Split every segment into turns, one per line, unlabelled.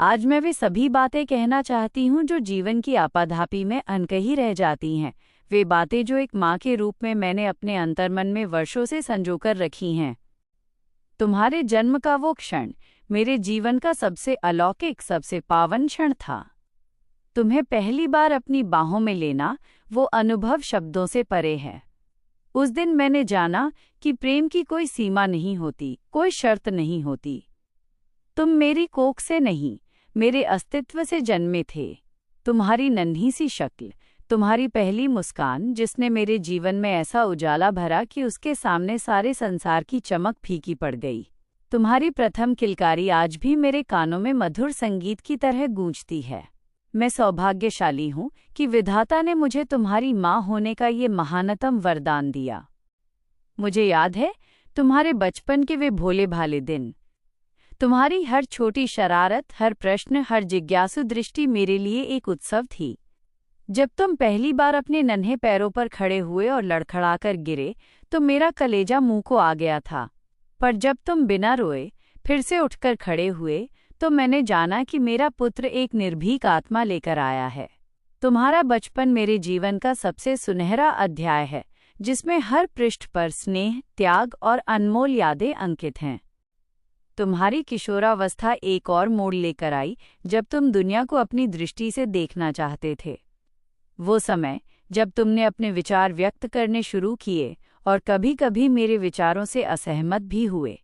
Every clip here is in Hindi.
आज मैं वे सभी बातें कहना चाहती हूँ जो जीवन की आपाधापी में अनकही रह जाती हैं। वे बातें जो एक माँ के रूप में मैंने अपने अंतर्मन में वर्षों से संजोकर रखी हैं। तुम्हारे जन्म का वो क्षण मेरे जीवन का सबसे अलौकिक, सबसे पावन क्षण था। तुम्हें पहली बार अपनी बाहों में लेना, वो अनुभव शब्दों से परे है। उस दिन मैंने जाना कि प्रेम की कोई सीमा नहीं होती, कोई शर्त नहीं होती। तुम मेरी कोख से नहीं, मेरे अस्तित्व से जन्मे थे। तुम्हारी नन्ही सी शक्ल, तुम्हारी पहली मुस्कान जिसने मेरे जीवन में ऐसा उजाला भरा कि उसके सामने सारे संसार की चमक फीकी पड़ गई। तुम्हारी प्रथम किलकारी आज भी मेरे कानों में मधुर संगीत की तरह गूंजती है। मैं सौभाग्यशाली हूँ कि विधाता ने मुझे तुम्हारी माँ होने का ये महानतम वरदान दिया। मुझे याद है तुम्हारे बचपन के वे भोले भाले दिन। तुम्हारी हर छोटी शरारत, हर प्रश्न, हर जिज्ञासु दृष्टि मेरे लिए एक उत्सव थी। जब तुम पहली बार अपने नन्हे पैरों पर खड़े हुए और लड़खड़ाकर गिरे तो मेरा कलेजा मुंह को आ गया था। पर जब तुम बिना रोए फिर से उठकर खड़े हुए तो मैंने जाना कि मेरा पुत्र एक निर्भीक आत्मा लेकर आया है। तुम्हारा बचपन मेरे जीवन का सबसे सुनहरा अध्याय है, जिसमें हर पृष्ठ पर स्नेह, त्याग और अनमोल यादें अंकित हैं। तुम्हारी किशोरावस्था एक और मोड़ लेकर आई जब तुम दुनिया को अपनी दृष्टि से देखना चाहते थे। वो समय जब तुमने अपने विचार व्यक्त करने शुरू किए और कभी-कभी मेरे विचारों से असहमत भी हुए।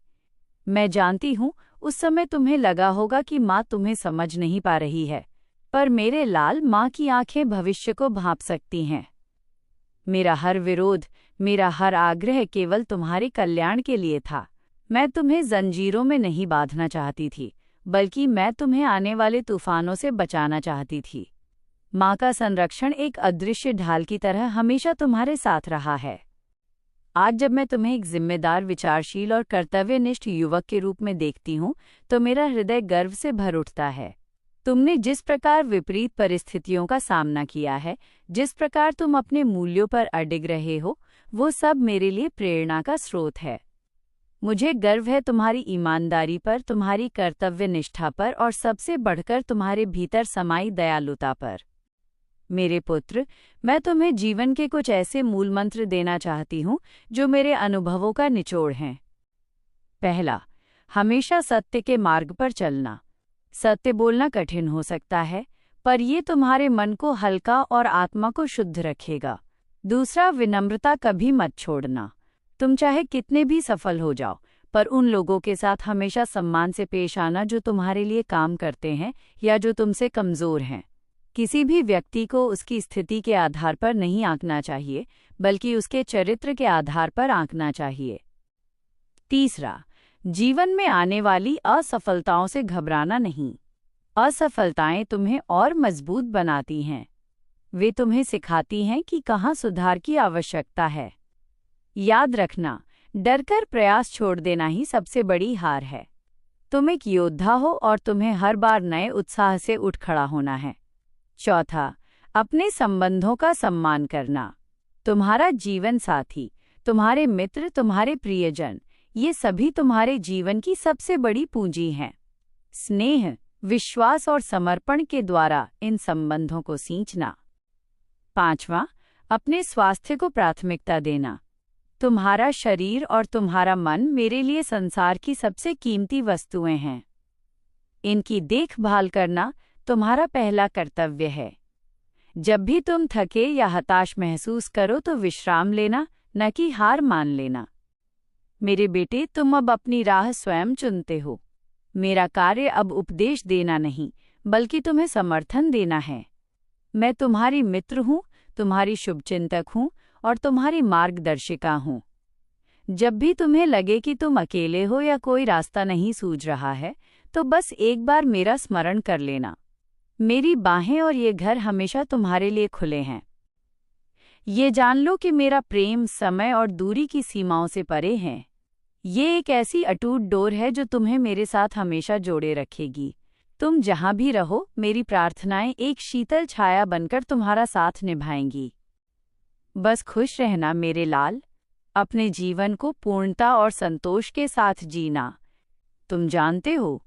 मैं जानती हूँ उस समय तुम्हें लगा होगा कि माँ तुम्हें समझ नहीं पा रही है, पर मेरे लाल, माँ की आंखें भविष्य को भांप सकती हैं। मेरा हर विरोध, मेरा हर आग्रह केवल तुम्हारे कल्याण के लिए था। मैं तुम्हें जंजीरों में नहीं बांधना चाहती थी, बल्कि मैं तुम्हें आने वाले तूफानों से बचाना चाहती थी। माँ का संरक्षण एक अदृश्य ढाल की तरह हमेशा तुम्हारे साथ रहा है। आज जब मैं तुम्हें एक जिम्मेदार, विचारशील और कर्तव्यनिष्ठ युवक के रूप में देखती हूँ तो मेरा हृदय गर्व से भर उठता है। तुमने जिस प्रकार विपरीत परिस्थितियों का सामना किया है, जिस प्रकार तुम अपने मूल्यों पर अडिग रहे हो, वो सब मेरे लिए प्रेरणा का स्रोत है। मुझे गर्व है तुम्हारी ईमानदारी पर, तुम्हारी कर्तव्यनिष्ठा पर और सबसे बढ़कर तुम्हारे भीतर समाई दयालुता पर। मेरे पुत्र, मैं तुम्हें जीवन के कुछ ऐसे मूल मंत्र देना चाहती हूँ जो मेरे अनुभवों का निचोड़ हैं। पहला, हमेशा सत्य के मार्ग पर चलना। सत्य बोलना कठिन हो सकता है, पर ये तुम्हारे मन को हल्का और आत्मा को शुद्ध रखेगा। दूसरा, विनम्रता कभी मत छोड़ना। तुम चाहे कितने भी सफल हो जाओ, पर उन लोगों के साथ हमेशा सम्मान से पेश आना जो तुम्हारे लिए काम करते हैं या जो तुमसे कमजोर हैं। किसी भी व्यक्ति को उसकी स्थिति के आधार पर नहीं आंकना चाहिए, बल्कि उसके चरित्र के आधार पर आंकना चाहिए। तीसरा, जीवन में आने वाली असफलताओं से घबराना नहीं। असफलताएं तुम्हें और मजबूत बनाती हैं। वे तुम्हें सिखाती हैं कि कहाँ सुधार की आवश्यकता है। याद रखना, डरकर प्रयास छोड़ देना ही सबसे बड़ी हार है। तुम एक योद्धा हो और तुम्हें हर बार नए उत्साह से उठ खड़ा होना है। चौथा, अपने संबंधों का सम्मान करना। तुम्हारा जीवन साथी, तुम्हारे मित्र, तुम्हारे प्रियजन, ये सभी तुम्हारे जीवन की सबसे बड़ी पूंजी हैं। स्नेह, विश्वास और समर्पण के द्वारा इन संबंधों को सींचना। पांचवा, अपने स्वास्थ्य को प्राथमिकता देना। तुम्हारा शरीर और तुम्हारा मन मेरे लिए संसार की सबसे कीमती वस्तुएं हैं। इनकी देखभाल करना तुम्हारा पहला कर्तव्य है। जब भी तुम थके या हताश महसूस करो तो विश्राम लेना, न कि हार मान लेना। मेरे बेटे, तुम अब अपनी राह स्वयं चुनते हो। मेरा कार्य अब उपदेश देना नहीं, बल्कि तुम्हें समर्थन देना है। मैं तुम्हारी मित्र हूँ, तुम्हारी शुभचिंतक हूँ और तुम्हारी मार्गदर्शिका हूँ। जब भी तुम्हें लगे कि तुम अकेले हो या कोई रास्ता नहीं सूझ रहा है, तो बस एक बार मेरा स्मरण कर लेना। मेरी बाहें और ये घर हमेशा तुम्हारे लिए खुले हैं। ये जान लो कि मेरा प्रेम समय और दूरी की सीमाओं से परे है। ये एक ऐसी अटूट डोर है जो तुम्हें मेरे साथ हमेशा जोड़े रखेगी। तुम जहाँ भी रहो, मेरी प्रार्थनाएं एक शीतल छाया बनकर तुम्हारा साथ निभाएंगी। बस खुश रहना मेरे लाल, अपने जीवन को पूर्णता और संतोष के साथ जीना। तुम जानते हो,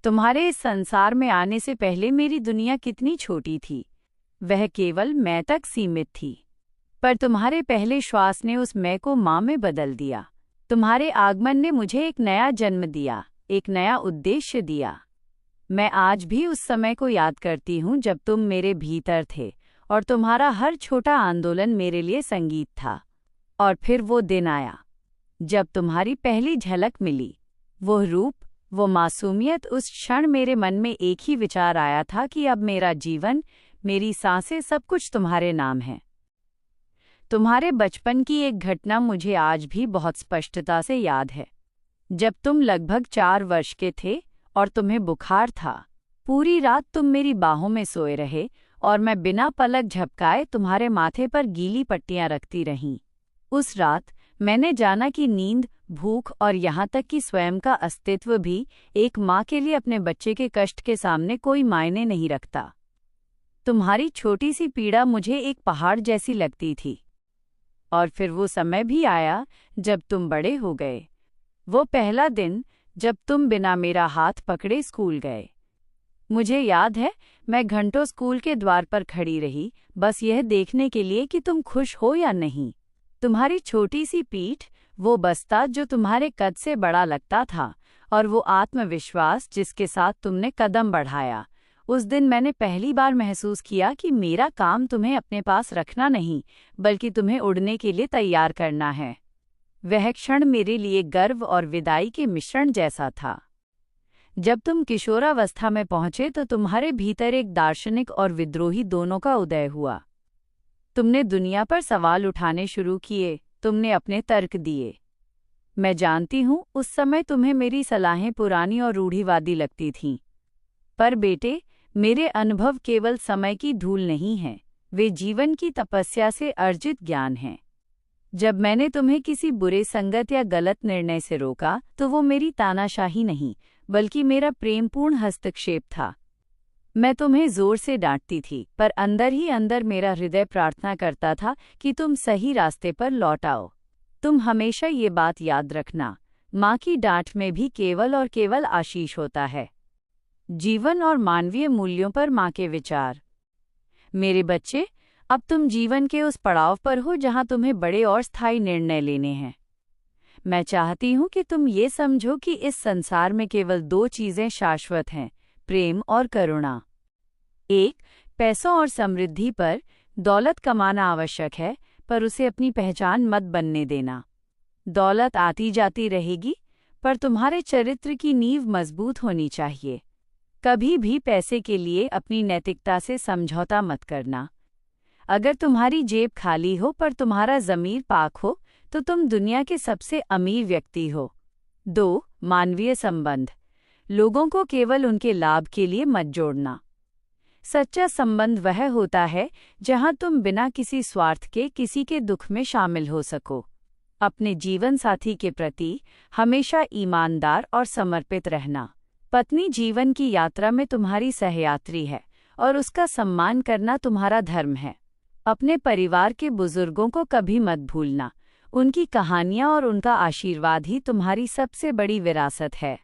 तुम्हारे इस संसार में आने से पहले मेरी दुनिया कितनी छोटी थी। वह केवल मैं तक सीमित थी। पर तुम्हारे पहले श्वास ने उस मैं को माँ में बदल दिया। तुम्हारे आगमन ने मुझे एक नया जन्म दिया, एक नया उद्देश्य दिया। मैं आज भी उस समय को याद करती हूँ जब तुम मेरे भीतर थे और तुम्हारा हर छोटा आंदोलन मेरे लिए संगीत था। और फिर वो दिन आया जब तुम्हारी पहली झलक मिली, वो रूप, वो मासूमियत। उस क्षण मेरे मन में एक ही विचार आया था कि अब मेरा जीवन, मेरी सांसें, सब कुछ तुम्हारे नाम है। तुम्हारे बचपन की एक घटना मुझे आज भी बहुत स्पष्टता से याद है। जब तुम लगभग 4 वर्ष के थे और तुम्हें बुखार था, पूरी रात तुम मेरी बाहों में सोए रहे और मैं बिना पलक झपकाए तुम्हारे माथे पर गीली पट्टियां रखती रही। उस रात मैंने जाना कि नींद, भूख और यहाँ तक कि स्वयं का अस्तित्व भी एक माँ के लिए अपने बच्चे के कष्ट के सामने कोई मायने नहीं रखता। तुम्हारी छोटी सी पीड़ा मुझे एक पहाड़ जैसी लगती थी। और फिर वो समय भी आया जब तुम बड़े हो गए। वो पहला दिन जब तुम बिना मेरा हाथ पकड़े स्कूल गए। मुझे याद है, मैं घंटों स्कूल के द्वार पर खड़ी रही, बस यह देखने के लिए कि तुम खुश हो या नहीं। तुम्हारी छोटी सी पीठ, वो बस्ता जो तुम्हारे कद से बड़ा लगता था, और वो आत्मविश्वास जिसके साथ तुमने कदम बढ़ाया। उस दिन मैंने पहली बार महसूस किया कि मेरा काम तुम्हें अपने पास रखना नहीं, बल्कि तुम्हें उड़ने के लिए तैयार करना है। वह क्षण मेरे लिए गर्व और विदाई के मिश्रण जैसा था। जब तुम किशोरावस्था में पहुंचे तो तुम्हारे भीतर एक दार्शनिक और विद्रोही दोनों का उदय हुआ। तुमने दुनिया पर सवाल उठाने शुरू किए, तुमने अपने तर्क दिए। मैं जानती हूँ उस समय तुम्हें मेरी सलाहें पुरानी और रूढ़िवादी लगती थीं। पर बेटे, मेरे अनुभव केवल समय की धूल नहीं हैं, वे जीवन की तपस्या से अर्जित ज्ञान हैं। जब मैंने तुम्हें किसी बुरे संगत या गलत निर्णय से रोका तो वो मेरी तानाशाही नहीं, बल्कि मेरा प्रेमपूर्ण हस्तक्षेप था। मैं तुम्हें जोर से डांटती थी, पर अंदर ही अंदर मेरा हृदय प्रार्थना करता था कि तुम सही रास्ते पर लौट आओ। तुम हमेशा ये बात याद रखना, माँ की डांट में भी केवल और केवल आशीष होता है। जीवन और मानवीय मूल्यों पर माँ के विचार। मेरे बच्चे, अब तुम जीवन के उस पड़ाव पर हो जहाँ तुम्हें बड़े और स्थायी निर्णय लेने हैं। मैं चाहती हूँ कि तुम ये समझो कि इस संसार में केवल 2 चीज़ें शाश्वत हैं, प्रेम और करुणा। एक, पैसों और समृद्धि पर, दौलत कमाना आवश्यक है, पर उसे अपनी पहचान मत बनने देना। दौलत आती जाती रहेगी, पर तुम्हारे चरित्र की नींव मजबूत होनी चाहिए। कभी भी पैसे के लिए अपनी नैतिकता से समझौता मत करना। अगर तुम्हारी जेब खाली हो पर तुम्हारा ज़मीर पाक हो, तो तुम दुनिया के सबसे अमीर व्यक्ति हो। 2, मानवीय संबंध। लोगों को केवल उनके लाभ के लिए मत जोड़ना। सच्चा संबंध वह होता है जहां तुम बिना किसी स्वार्थ के किसी के दुख में शामिल हो सको। अपने जीवन साथी के प्रति हमेशा ईमानदार और समर्पित रहना। पत्नी जीवन की यात्रा में तुम्हारी सहयात्री है और उसका सम्मान करना तुम्हारा धर्म है। अपने परिवार के बुजुर्गों को कभी मत भूलना, उनकी कहानियां और उनका आशीर्वाद ही तुम्हारी सबसे बड़ी विरासत है।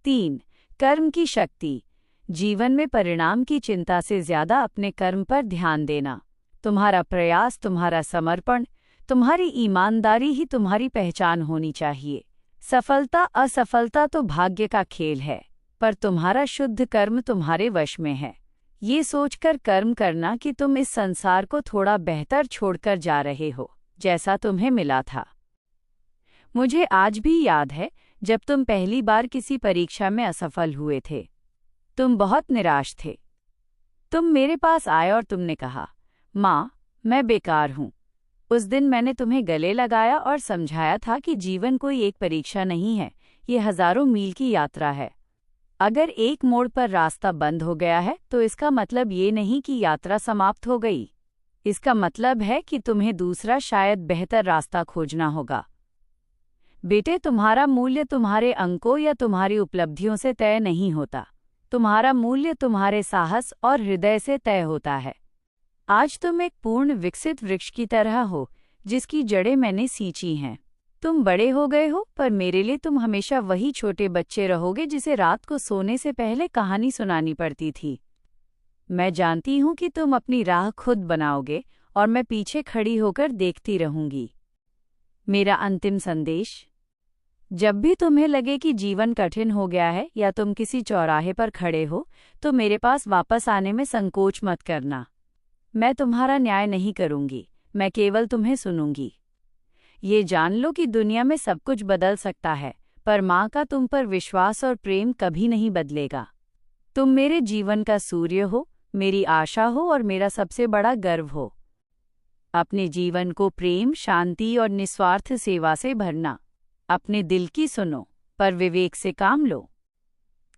3, कर्म की शक्ति। जीवन में परिणाम की चिंता से ज्यादा अपने कर्म पर ध्यान देना। तुम्हारा प्रयास, तुम्हारा समर्पण, तुम्हारी ईमानदारी ही तुम्हारी पहचान होनी चाहिए। सफलता असफलता तो भाग्य का खेल है, पर तुम्हारा शुद्ध कर्म तुम्हारे वश में है। ये सोचकर कर्म करना कि तुम इस संसार को थोड़ा बेहतर छोड़कर जा रहे हो, जैसा तुम्हें मिला था। मुझे आज भी याद है जब तुम पहली बार किसी परीक्षा में असफल हुए थे। तुम बहुत निराश थे। तुम मेरे पास आए और तुमने कहा, माँ, मैं बेकार हूँ। उस दिन मैंने तुम्हें गले लगाया और समझाया था कि जीवन कोई एक परीक्षा नहीं है, ये हजारों मील की यात्रा है। अगर एक मोड़ पर रास्ता बंद हो गया है तो इसका मतलब ये नहीं कि यात्रा समाप्त हो गई। इसका मतलब है कि तुम्हें दूसरा, शायद बेहतर रास्ता खोजना होगा। बेटे, तुम्हारा मूल्य तुम्हारे अंकों या तुम्हारी उपलब्धियों से तय नहीं होता। तुम्हारा मूल्य तुम्हारे साहस और हृदय से तय होता है। आज तुम एक पूर्ण विकसित वृक्ष की तरह हो, जिसकी जड़ें मैंने सींची हैं। तुम बड़े हो गए हो, पर मेरे लिए तुम हमेशा वही छोटे बच्चे रहोगे जिसे रात को सोने से पहले कहानी सुनानी पड़ती थी। मैं जानती हूँ कि तुम अपनी राह खुद बनाओगे और मैं पीछे खड़ी होकर देखती रहूंगी। मेरा अंतिम संदेश। जब भी तुम्हें लगे कि जीवन कठिन हो गया है या तुम किसी चौराहे पर खड़े हो, तो मेरे पास वापस आने में संकोच मत करना। मैं तुम्हारा न्याय नहीं करूंगी, मैं केवल तुम्हें सुनूंगी। ये जान लो कि दुनिया में सब कुछ बदल सकता है, पर माँ का तुम पर विश्वास और प्रेम कभी नहीं बदलेगा। तुम मेरे जीवन का सूर्य हो, मेरी आशा हो और मेरा सबसे बड़ा गर्व हो। अपने जीवन को प्रेम, शांति और निस्वार्थ सेवा से भरना। अपने दिल की सुनो, पर विवेक से काम लो।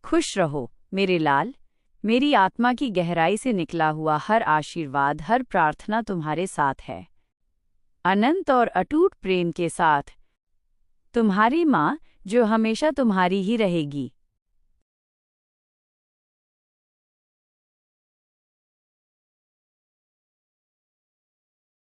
खुश रहो मेरे लाल। मेरी आत्मा की गहराई से निकला हुआ हर आशीर्वाद, हर प्रार्थना तुम्हारे साथ है। अनंत और अटूट प्रेम के साथ, तुम्हारी माँ, जो हमेशा तुम्हारी ही रहेगी।